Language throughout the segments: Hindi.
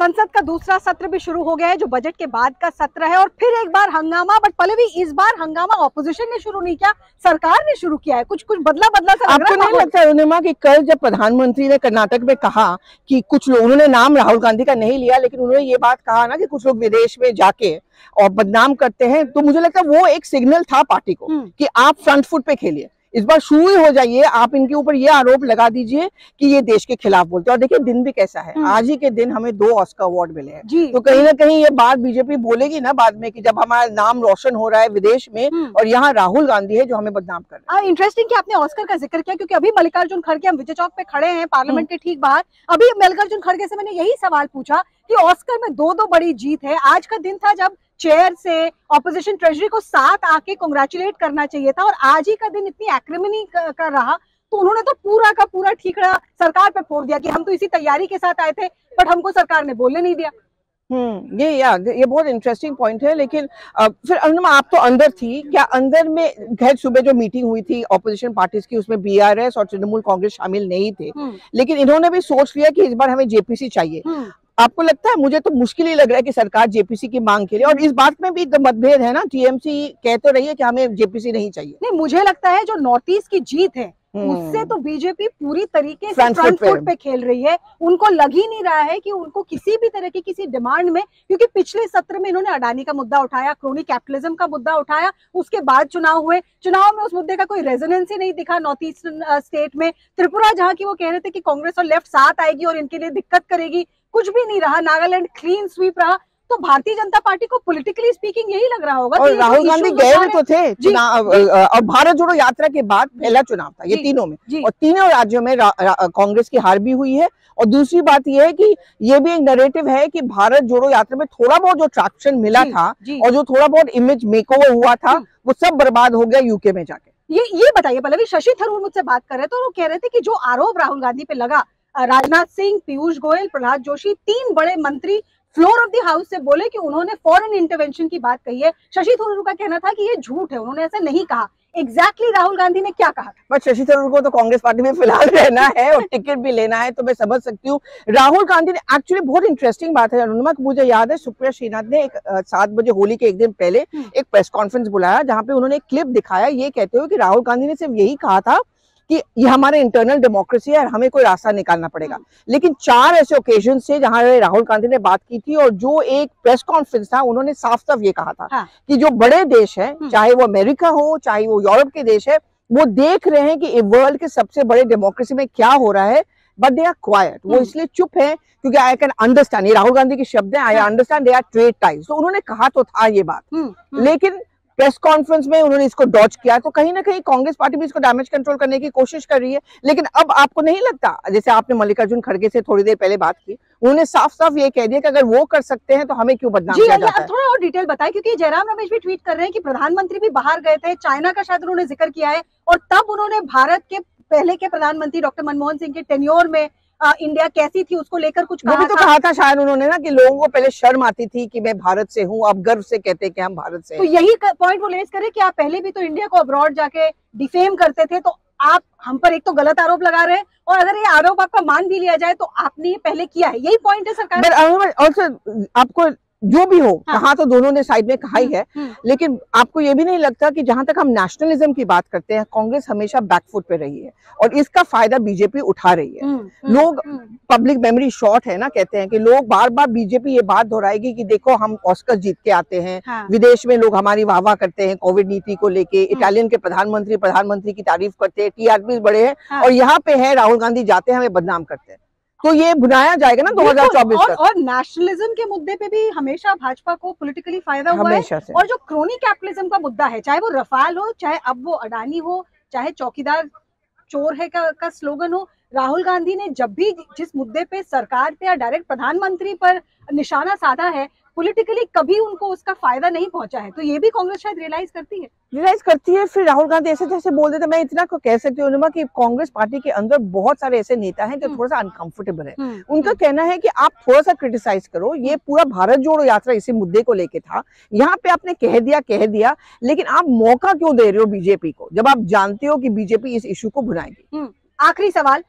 संसद का दूसरा सत्र भी शुरू हो गया है, जो बजट के बाद का सत्र है, और फिर एक बार हंगामा। बट पल्लवी, इस बार हंगामा ऑपोजिशन ने शुरू नहीं किया, सरकार ने शुरू किया है। कुछ बदला सा आपको नहीं लगता अरुणिमा कि कल जब प्रधानमंत्री ने कर्नाटक में कहा कि कुछ लोग, उन्होंने नाम राहुल गांधी का नहीं लिया, लेकिन उन्होंने ये बात कहा ना कि कुछ लोग विदेश में जाके और बदनाम करते हैं, तो मुझे लगता है वो एक सिग्नल था पार्टी को कि आप फ्रंट फुट पे खेलिए, इस बार शुरू ही हो जाइए, आप इनके ऊपर ये आरोप लगा दीजिए कि ये देश के खिलाफ बोलते हैं। और देखिए दिन भी कैसा है, आज ही के दिन हमें 2 ऑस्कर अवार्ड मिले हैं, तो कहीं ना कहीं ये बात बीजेपी बोलेगी ना बाद में कि जब हमारा नाम रोशन हो रहा है विदेश में और यहाँ राहुल गांधी है जो हमें बदनाम कर रहे हैं। इंटरेस्टिंग कि आपने ऑस्कर का जिक्र किया, क्योंकि अभी मल्लिकार्जुन खड़गे, हम विजय चौक पे खड़े हैं पार्लियामेंट के ठीक बाहर, अभी मल्लिकार्जुन खड़गे से मैंने यही सवाल पूछा कि ऑस्कर में 2 बड़ी जीत है। आज का दिन था जब चेयर से ऑपोजिशन ट्रेजरी को साथ आके कांग्रेचुलेट करना चाहिए था, और आज ही का दिन इतनी एक्रिमनी का रहा, तो उन्होंने तो पूरा का पूरा ठीकरा सरकार पे फोड़ दिया कि हम तो इसी तैयारी के साथ आए थे, बट हमको सरकार ने बोलने नहीं दिया। ये बहुत इंटरेस्टिंग पॉइंट है। लेकिन फिर अरुणिमा, आप तो अंदर थी, क्या अंदर में खैर सुबह जो मीटिंग हुई थी ऑपोजिशन पार्टीज की, उसमें बीआरएस और तृणमूल कांग्रेस शामिल नहीं थे, लेकिन इन्होंने भी सोच लिया कि इस बार हमें जेपीसी चाहिए। आपको लगता है? मुझे तो मुश्किल ही लग रहा है कि सरकार जेपीसी की मांग के लिए, और इस बात में भी मतभेद है ना, टीएमसी कह तो रही है कि हमें जेपीसी नहीं चाहिए। नहीं, मुझे लगता है जो नॉर्थ ईस्ट की जीत है उससे तो बीजेपी पूरी तरीके से फ्रंट फुट पे खेल रही है। उनको लग ही नहीं रहा है कि उनको किसी भी तरह की किसी डिमांड में, क्योंकि पिछले सत्र में इन्होंने अडानी का मुद्दा उठाया, क्रोनी कैपिटलिज्म का मुद्दा उठाया, उसके बाद चुनाव हुए, चुनाव में उस मुद्दे का कोई रेजोनेंस ही नहीं दिखा नॉर्थ ईस्ट स्टेट में। त्रिपुरा जहाँ की वो कह रहे थे कि कांग्रेस और लेफ्ट साथ आएगी और इनके लिए दिक्कत करेगी, कुछ भी नहीं रहा। नागालैंड क्लीन स्वीप रहा। तो भारतीय जनता पार्टी को पॉलिटिकली स्पीकिंग यही लग रहा होगा। और राहुल गांधी गए हुए तो थे चुनाव, और भारत जोड़ो यात्रा के बाद पहला चुनाव था ये तीनों में, और तीनों राज्यों में कांग्रेस की हार भी हुई है। और दूसरी बात यह है कि ये भी एक नैरेटिव है कि भारत जोड़ो यात्रा में थोड़ा बहुत जो ट्रैक्शन मिला था और जो थोड़ा बहुत इमेज मेकओवर हुआ था, वो सब बर्बाद हो गया यूके में जाके। ये बताइए पल्लवी, शशि थरूर मुझसे बात कर रहे थे, तो वो कह रहे थे कि जो आरोप राहुल गांधी पे लगा, राजनाथ सिंह, पीयूष गोयल, प्रहलाद जोशी, 3 बड़े मंत्री फ्लोर ऑफ द हाउस से बोले कि उन्होंने फॉरेन इंटरवेंशन की बात कही है। शशि थरूर का कहना था कि ये झूठ है, उन्होंने ऐसा नहीं कहा। एग्जैक्टली राहुल गांधी ने क्या कहा? बट शशि थरूर को तो कांग्रेस पार्टी में फिलहाल रहना है और टिकट भी लेना है, तो मैं समझ सकती हूँ। राहुल गांधी ने एक्चुअली बहुत इंटरेस्टिंग बात है अरुणिमा, मुझे याद है सुप्रिया श्रीनाथ ने 7 बजे होली के एक दिन पहले एक प्रेस कॉन्फ्रेंस बुलाया, जहाँ पे उन्होंने एक क्लिप दिखाया ये कहते हुए कि राहुल गांधी ने सिर्फ यही कहा था कि ये हमारे इंटरनल डेमोक्रेसी है और हमें कोई रास्ता निकालना पड़ेगा। लेकिन 4 ऐसे ओकेजन से जहां राहुल गांधी ने बात की थी, और जो एक प्रेस कॉन्फ्रेंस था उन्होंने साफ साफ ये कहा था कि जो बड़े देश है, चाहे वो अमेरिका हो चाहे वो यूरोप के देश है, वो देख रहे हैं कि वर्ल्ड के सबसे बड़े डेमोक्रेसी में क्या हो रहा है, बट दे आर क्वाइट। वो इसलिए चुप है क्योंकि आई कैन अंडरस्टैंड, ये राहुल गांधी के शब्द हैं, I understand they are trade ties. तो उन्होंने कहा तो था ये बात, लेकिन प्रेस कॉन्फ्रेंस में उन्होंने इसको डॉज किया। तो कहीं ना कहीं कांग्रेस पार्टी भी इसको डैमेज कंट्रोल करने की कोशिश कर रही है। लेकिन अब आपको नहीं लगता, जैसे आपने मल्लिकार्जुन खड़गे से थोड़ी देर पहले बात की, उन्होंने साफ साफ ये कह दिया कि अगर वो कर सकते हैं तो हमें क्यों बदनाम किया जाता है? थोड़ा और डिटेल बताएं, क्योंकि जयराम रमेश भी ट्वीट कर रहे हैं कि प्रधानमंत्री भी बाहर गए थे, चाइना का शायद उन्होंने जिक्र किया है, और तब उन्होंने भारत के पहले के प्रधानमंत्री डॉक्टर मनमोहन सिंह के टेन्योर में इंडिया कैसी थी उसको लेकर कुछ कहा, तो कहा था शायद उन्होंने ना कि लोगों को पहले शर्म आती थी कि मैं भारत से हूँ, अब गर्व से कहते हैं कि हम भारत से हैं। तो यही पॉइंट वो रेज करे कि आप पहले भी तो इंडिया को अब्रॉड जाके डिफेम करते थे, तो आप हम पर एक तो गलत आरोप लगा रहे हैं, और अगर ये आरोप आपका मान भी लिया जाए तो आपने ये पहले किया है, यही पॉइंट है सरकार। और आपको जो भी हो, कहा तो दोनों ने साइड में कहा ही है, लेकिन आपको ये भी नहीं लगता कि जहां तक हम नेशनलिज्म की बात करते हैं, कांग्रेस हमेशा बैकफुट पे रही है और इसका फायदा बीजेपी उठा रही है। लोग, पब्लिक मेमोरी शॉर्ट है ना, कहते हैं कि लोग बार बार बीजेपी ये बात दोहराएगी कि देखो हम ऑस्कर जीत के आते हैं, विदेश में लोग हमारी वाहवाह करते हैं कोविड नीति को लेके, इटालियन के प्रधानमंत्री की तारीफ करते हैं, टीआरपी बड़े हैं, और यहाँ पे है राहुल गांधी जाते हैं हमें बदनाम करते हैं। तो ये बुनाया जाएगा ना 2024 तक। और नेशनलिज्म के मुद्दे पे भी हमेशा भाजपा को पॉलिटिकली फायदा हुआ है, और जो क्रोनी कैपिटलिज्म का मुद्दा है, चाहे वो रफाल हो, चाहे अब वो अडानी हो, चाहे चौकीदार चोर है का स्लोगन हो, राहुल गांधी ने जब भी जिस मुद्दे पे सरकार पे या डायरेक्ट प्रधानमंत्री पर निशाना साधा है, पॉलिटिकली कभी उनको उसका फायदा नहीं पहुंचा है। तो ये भी कांग्रेस शायद रियलाइज करती है। फिर राहुल गांधी ऐसे जैसे बोल देते, मैं इतना को कह सकती हूँ कि कांग्रेस पार्टी के अंदर बहुत सारे ऐसे नेता हैं जो थोड़ा सा अनकंफर्टेबल है। उनका कहना है कि आप थोड़ा सा क्रिटिसाइज करो, ये पूरा भारत जोड़ो यात्रा इसी मुद्दे को लेके था, यहाँ पे आपने कह दिया, लेकिन आप मौका क्यों दे रहे हो बीजेपी को, जब आप जानते हो कि बीजेपी इस इशू को भुनाएगी? आखिरी सवाल,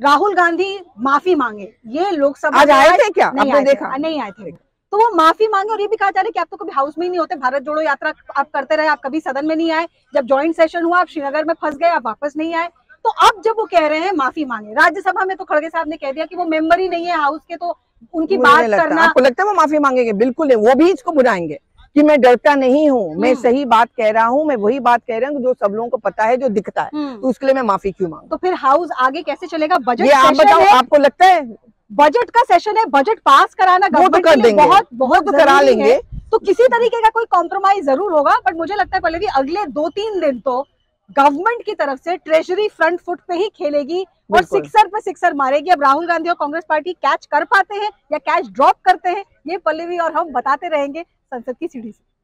राहुल गांधी माफी मांगे, ये लोकसभा आज आए थे क्या? आपने देखा? नहीं आए थे, तो वो माफी मांगे और ये भी कहा जा रहा है कि आप तो कभी हाउस में ही नहीं होते, भारत जोड़ो यात्रा आप करते रहे, आप कभी सदन में नहीं आए, जब ज्वाइंट सेशन हुआ आप श्रीनगर में फंस गए, आप वापस नहीं आए। तो अब जब वो कह रहे हैं माफी मांगे, राज्यसभा में तो खड़गे साहब ने कह दिया कि वो मेंबर ही नहीं है हाउस के, तो उनकी बात करना। आपको लगता है वो माफी मांगेंगे? बिल्कुल नहीं, वो भी इसको बुलाएंगे कि मैं डरता नहीं हूँ, मैं सही बात कह रहा हूँ, मैं वही बात कह रहा हूँ जो सब लोगों को पता है, जो दिखता है, तो उसके लिए मैं माफी क्यों मांगू? तो फिर हाउस आगे कैसे चलेगा? बजट ये आप बताओ, आपको लगता है? बजट का सेशन है, बजट पास कराना गवर्नमेंट के लिए बहुत तो करा लेंगे, तो किसी तरीके का कोई कॉम्प्रोमाइज जरूर होगा। बट मुझे लगता है पहले भी अगले 2-3 दिन तो गवर्नमेंट की तरफ से ट्रेजरी फ्रंट फुट पे ही खेलेगी और सिक्सर पे सिक्सर मारेगी। अब राहुल गांधी और कांग्रेस पार्टी कैच कर पाते हैं या कैच ड्रॉप करते हैं, ये पल्लवी और हम बताते रहेंगे संसद की सीढ़ी से।